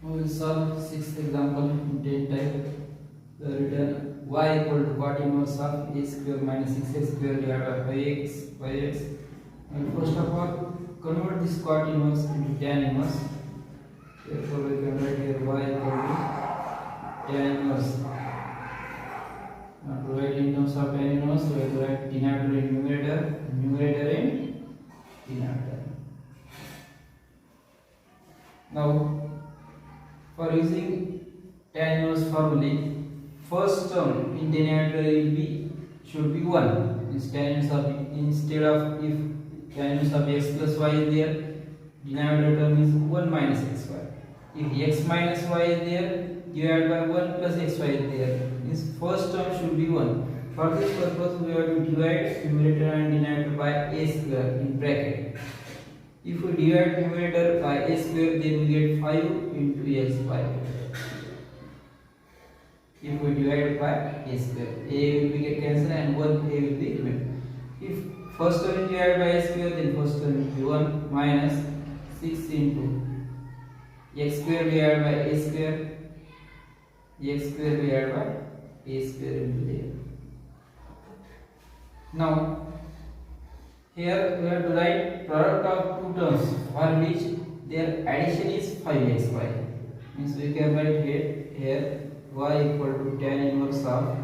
We will solve sixth example in 10 type. The written y equal to cot inverse of a square minus 6x square divided by 5x. And first of all, convert this cot inverse into tan inverse. Therefore, we can write here y equal to tan inverse. Now to write in terms of tan inverse, we will write denominator in numerator in denominator. Now, for using tan inverse formula, first term in denominator should be 1. Instead of if tan inverse of x plus y is there, denominator term is 1 minus xy. If x minus y is there, divided by 1 plus xy is there. Means first term should be 1. For this purpose, we have to divide numerator and denominator by a square in bracket. If we divide numerator by a square, then we get 5 into x by. If we divide by a square, a will be get cancelled and 1 a will be remain. If first term is divided by a square, then first term will be 1 minus 6 into x square divided by a square. X square divided by a square will be there. Now, here we have to write product of two terms for which their addition is 5xy. Means we can write here y equal to tan inverse of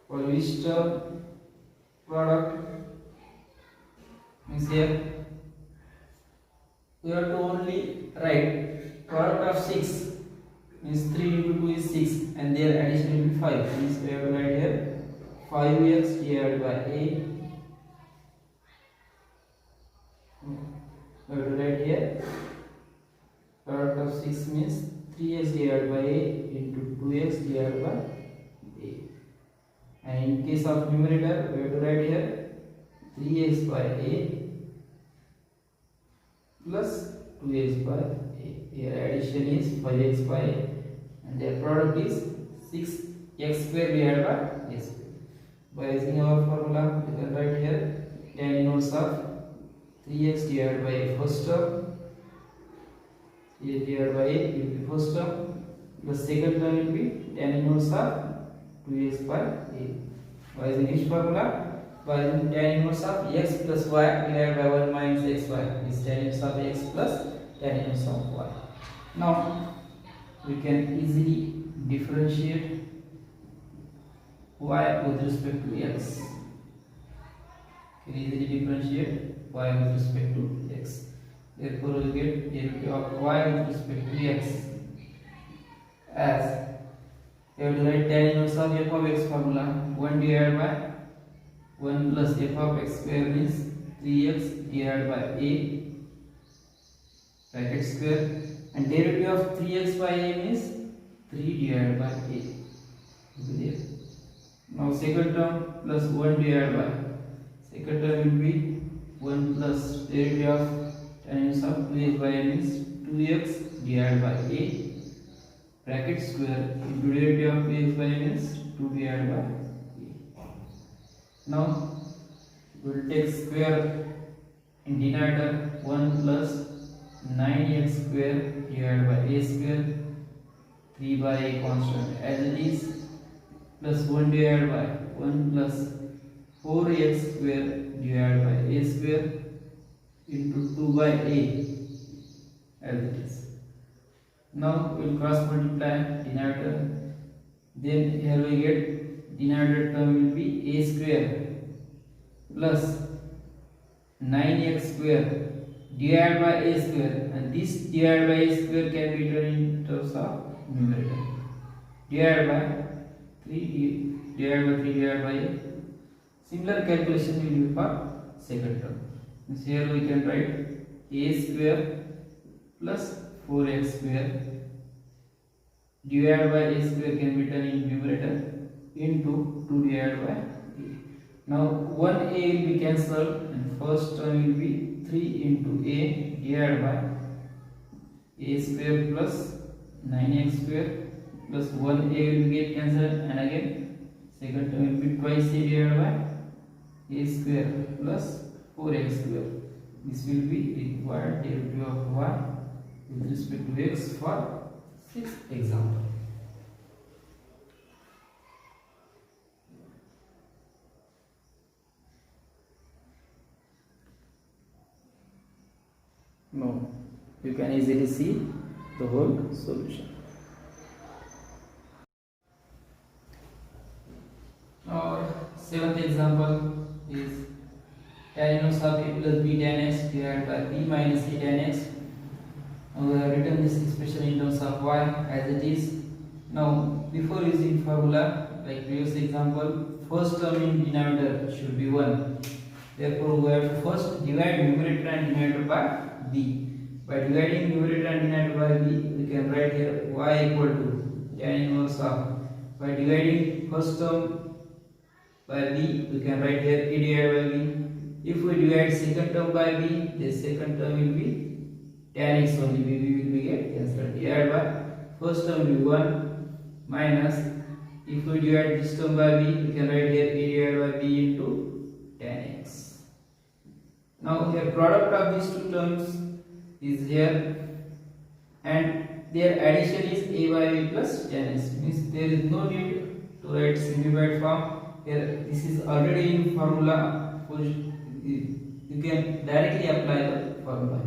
for which term product means here we have to only write product of 6 means 3 into 2 is 6 and their addition will be 5 means we have to write here 5x divided by a. We have to write here product of 6 means 3x divided by a into 2x divided by a. And in case of numerator, we have to write here 3x by a plus 2x by a. Here addition is 5x by a and their product is 6x square divided by a square. By using our formula, we can write here tan inverse of 3x divided by a first term, 3x divided by a will be first term, plus second term will be tan inverse of 2x by a. By using which formula? By using tan inverse of x plus y divided by 1 minus xy. This tan inverse of x plus tan inverse of y. Now, we can easily differentiate y with respect to x. Can easily differentiate y with respect to x. Therefore, we get derivative of y with respect to x as we have to write tan inverse of f of x formula 1 divided by 1 plus f of x square means 3x divided by a bracket square and derivative of 3x by a means 3 divided by a. There. Now second term plus 1 divided by second term will be 1 plus derivative of tan inverse of 2x by a means 2x divided by a bracket square into derivative of 2x by a means 2 divided by a. Now we will take square in denominator 1 plus 9x square divided by a square 3 by a constant as it is plus 1 divided by 1 plus 4x square divided by a square into 2 by a as it is. Now we will cross multiply denominator. Then here we get denominator term will be a square plus 9x square divided by a square and this divided by a square can be written in terms of numerator divided by 3 divided by 3 divided by a. Similar calculation will be for second term. So here we can write a square plus 4x square divided by a square can be written in numerator into 2 divided by a. Now 1a will be cancelled and first term will be 3 into a divided by a square plus 9x square plus 1a will get cancelled and again second term will be twice a divided by a square plus 4x square. This will be required derivative of y with respect to x for sixth example. Now you can easily see the whole solution. Our seventh example is tan inverse of a plus b tan x divided by b minus a tan x. Now we have written this expression in terms of y as it is. Now before using formula like previous example, first term in denominator should be 1. Therefore we have to first divide numerator and denominator by b. By dividing numerator and denominator by b, we can write here y equal to tan inverse of. By dividing first term by b, we can write here a divided by b. If we divide second term by b, the second term will be tan x only. b will be get cancelled. Divided by first term will be 1 minus. If we divide this term by b, we can write here a divided by b into tan x. Now here product of these two terms is here, and their addition is a by b plus tan x. Means there is no need to write simplified form. Here this is already in formula. You can directly apply the formula.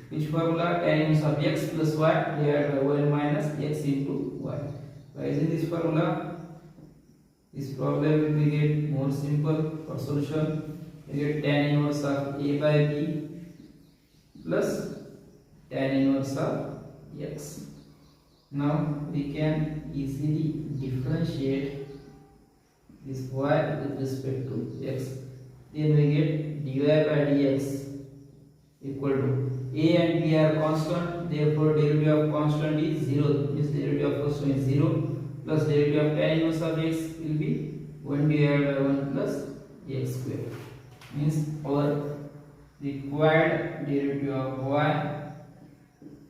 Which formula? Tan inverse of x plus y divided by 1 minus x into y. By using this formula, this problem will be get more simple for solution. You get tan inverse of a by b plus tan inverse of x. Now we can easily differentiate this y with respect to x. Then we get dy by dx equal to a and b are constant, therefore derivative of constant is 0. Means derivative of first one is 0 plus derivative of tan inverse of x will be 1 divided by 1 plus x square. Means our required derivative of y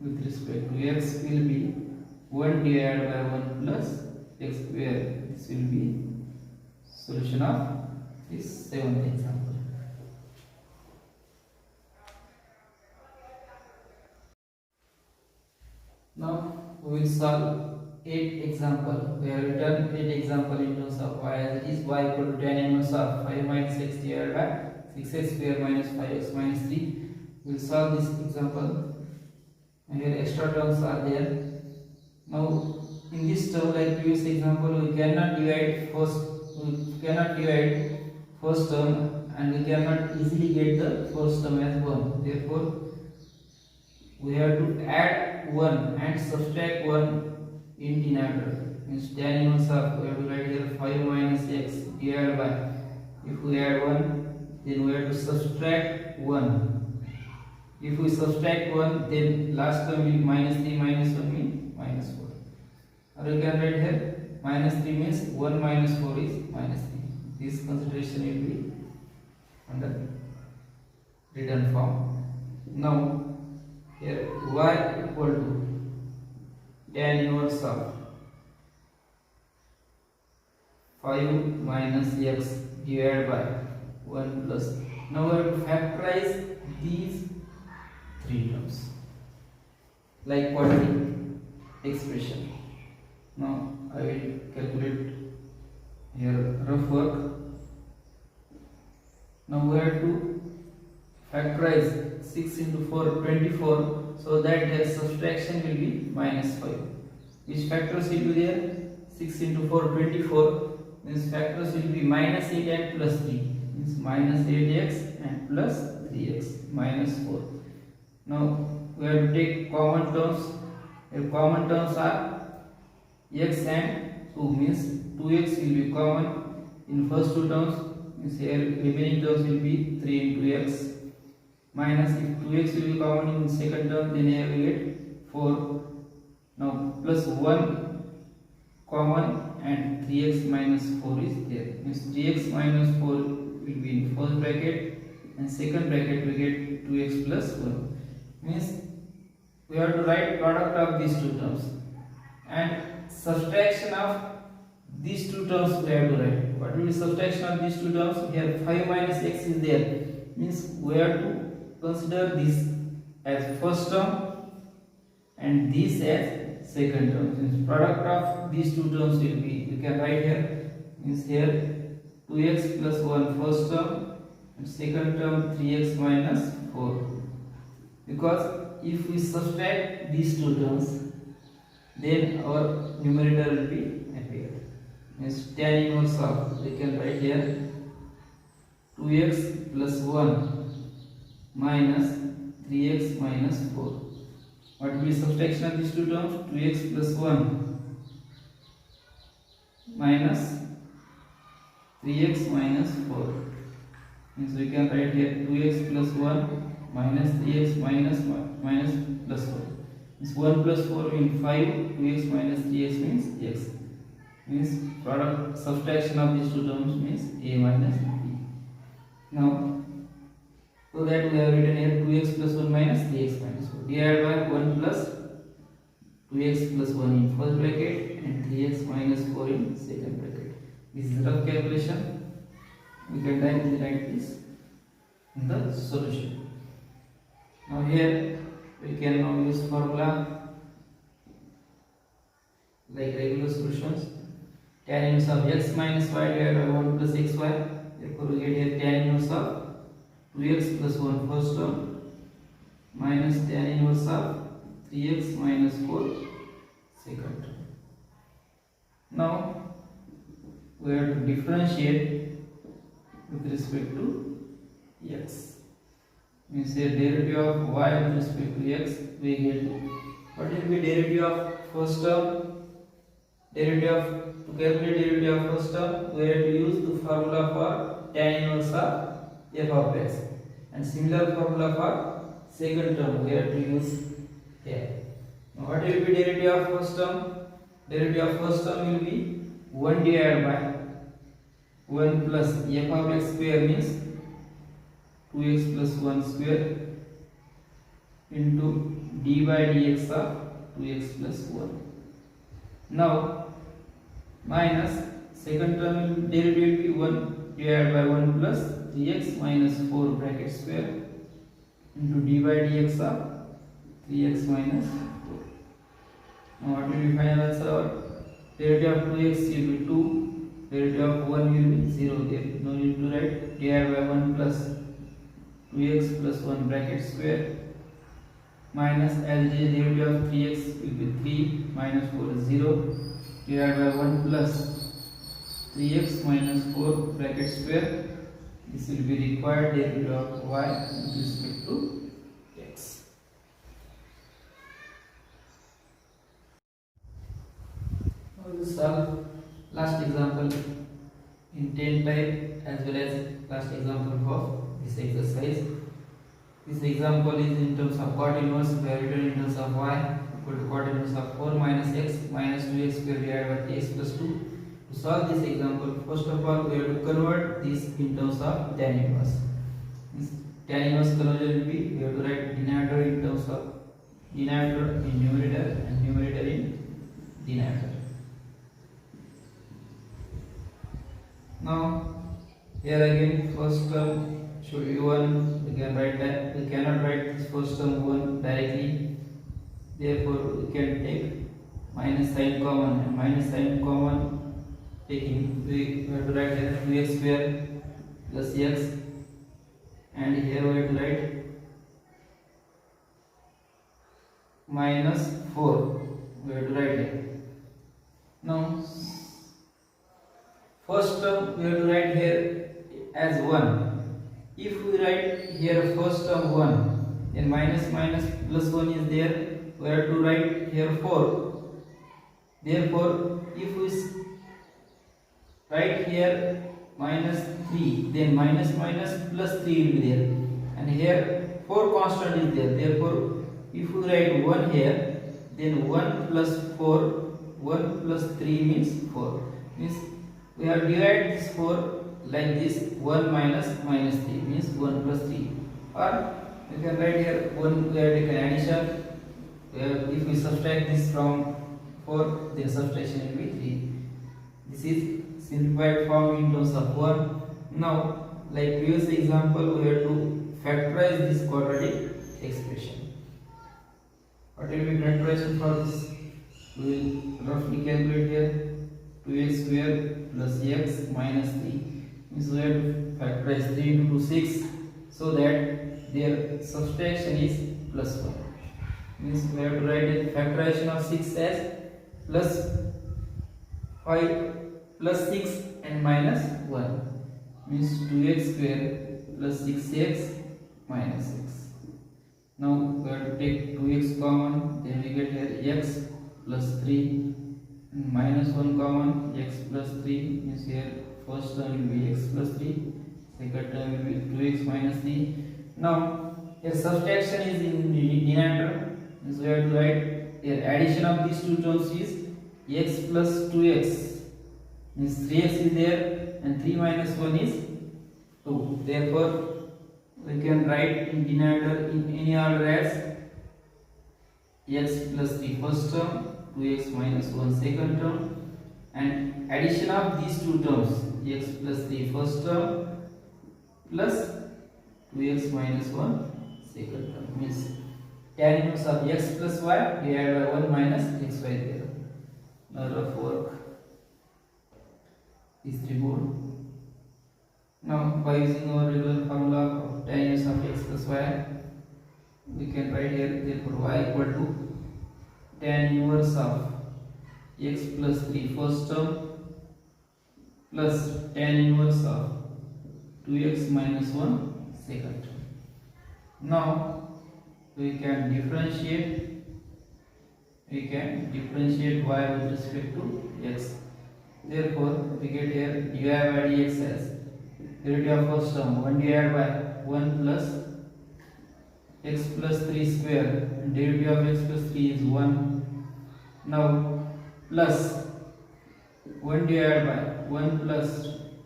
with respect to x will be 1 divided by 1 plus x square. This will be solution of this seventh example. Now we will solve 8 example. We have written 8 example in terms of y as it is. Y equal to tan inverse of 5 minus x divided by 6x square minus 5x minus 3. We will solve this example. And here extra terms are there. Now in this term, like previous example, we cannot divide first term, and we cannot easily get the first term as 1. Therefore we have to add 1 and subtract 1 in denominator. Means tan inverse of, we have to write here 5 minus x divided by, if we add 1, then we have to subtract 1. If we subtract 1, then last term will be minus 3 minus 1 means minus 4. Or you can write here minus 3 means 1 minus 4 is minus 3. This consideration will be under written form. Now here y equal to tan inverse of 5 minus x divided by 1 plus. Now we have to factorize these three terms like quadratic expression. Now I will calculate here rough work. Now we have to factorize 6 into 4 24, so that their subtraction will be minus 5. Which factors will be there? 6 into 4 24, means factors will be minus 8 and plus 3, means minus 8x and plus 3x minus 4. Now we have to take common terms. Here common terms are x and 2, means 2x will be common in first two terms, means here remaining terms will be 3 into x, minus if 2x will be common in second term, then here we get 4. Now plus 1 common and 3x minus 4 is there, means 3x minus 4 will be in first bracket, and second bracket we get 2x plus 1. Means we have to write product of these two terms and subtraction of these two terms we have to write. What will be subtraction of these two terms? Here 5 minus x is there, means we have to consider this as first term and this as second term. Since product of these two terms will be, you can write here, means here 2x plus 1 first term and second term 3x minus 4. Because if we subtract these two terms, then our numerator will be appear. Means tan inverse of, we can write here 2x plus 1 minus 3x minus 4. What will be subtraction of these two terms? 2x plus 1 minus 3x minus 4. Means we can write here 2x plus 1 minus 3x minus plus 4. Means 1 plus 4 means 5, 2x minus 3x means x. Means product subtraction of these two terms means a minus b. Now, so that we have written here 2x plus 1 minus 3x minus 4 divided by 1 plus 2x plus 1 in first bracket and 3x minus 4 in second bracket. This is rough calculation. We can directly write this in the solution. Now here we can now use formula like regular solutions. Tan inverse of x minus y divided by 1 plus xy. Therefore we get here tan inverse of 2x plus 1 first term minus tan inverse of 3x minus 4 second term. Now we have to differentiate with respect to x. Means here derivative of y with respect to x, we get what will be derivative of first term? To calculate derivative of first term, we have to use the formula for tan inverse of f of x, and similar formula for second term we have to use here. Now what will be derivative of first term? Derivative of first term will be 1 divided by 1 plus f of x square means 2x plus 1 square into d by dx of 2x plus 1. Now minus second term derivative will be 1 divided by 1 plus 3x minus 4 bracket square into d by dx of 3x minus 4. Now what will be final answer? Derivative of 2x will be 2, derivative of 1 will be 0. There no need to write. Divided by 1 plus 2x plus 1 bracket square minus as the derivative of 3x will be 3 minus 4 is 0. Divided by 1 plus 3x minus 4 bracket square. This will be required derivative of y with respect to x. Now we will solve last example in 10 type as well as last example of this exercise. This example is in terms of cot inverse, we have written in terms of y equal to cot inverse of 4 minus x minus 2x square divided by x plus 2. To solve this example, first of all we have to convert this in terms of tan inverse. Tan inverse conversion will be, we have to write denominator in terms of denominator in numerator and numerator in denominator. Now here again first term should be 1. We can write that, we cannot write this first term 1 directly. Therefore we can take minus sign common, and minus sign common taking, we have to write here 2x square plus x, and here we have to write minus 4 we have to write here. Now first term we have to write here as 1. If we write here first term 1, then minus plus 1 is there, we have to write here 4. Therefore if we write here minus 3, then minus plus 3 will be there, and here 4 constant is there. Therefore if we write 1 here, then 1 plus 4, 1 plus 3 means 4. Means we have divided this 4 like this, 1 minus 3 means 1 plus 3. Or you can write here 1, we have taken addition. If we subtract this from 4, then subtraction will be 3. This is simplified form in terms of 1. Now like previous example, we have to factorize this quadratic expression. What will be factorization for this? We will roughly calculate here 2x square plus x minus 3. Means we have to factorize 3 into 6 so that their subtraction is plus 1. Means we have to write a factorization of 6 as plus 5 plus 6 and minus 1. Means 2x square plus 6x minus 6. Now we have to take 2x common, then we get here x plus 3 and minus 1 common, x plus 3 means here first term will be x plus 3, second term will be 2x minus 3. Now here subtraction is in denominator, means we have to write here addition of these two terms is x plus 2x, means 3x is there and 3 minus 1 is 2. Therefore we can write in denominator in any order as x plus 3 first term, 2x minus 1 second term, and addition of these two terms x plus 3 first term plus 2x minus 1 second term, means tan inverse of x plus y divided by 1 minus xy there. Now rough work is removed. Now by using our regular formula of tan inverse of x plus y, we can write here therefore y equal to tan inverse of x plus 3 first term plus tan inverse of 2x minus 1 second term. Now we can differentiate y with respect to x. Therefore we get here dy by dx as derivative of first term 1 divided by 1 plus x plus 3 square, and derivative of x plus 3 is 1. Now plus 1 divided by 1 plus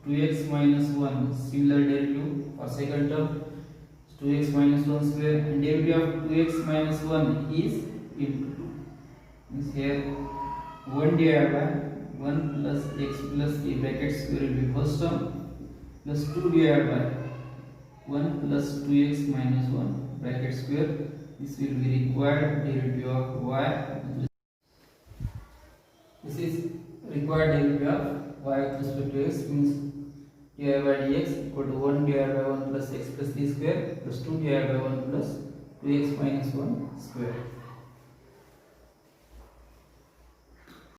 2x minus 1, similar derivative for second term 2x minus 1 square, and derivative of 2x minus 1 is into 2. Means here 1 divided by 1 plus x plus 3 bracket square will be first term plus 2 divided by 1 plus 2x minus 1 bracket square. This will be required derivative of y. This is required derivative of y with respect to x, means dy by dx equal to 1 divided by 1 plus x plus 3 square plus 2 divided by 1 plus 2x minus 1 square.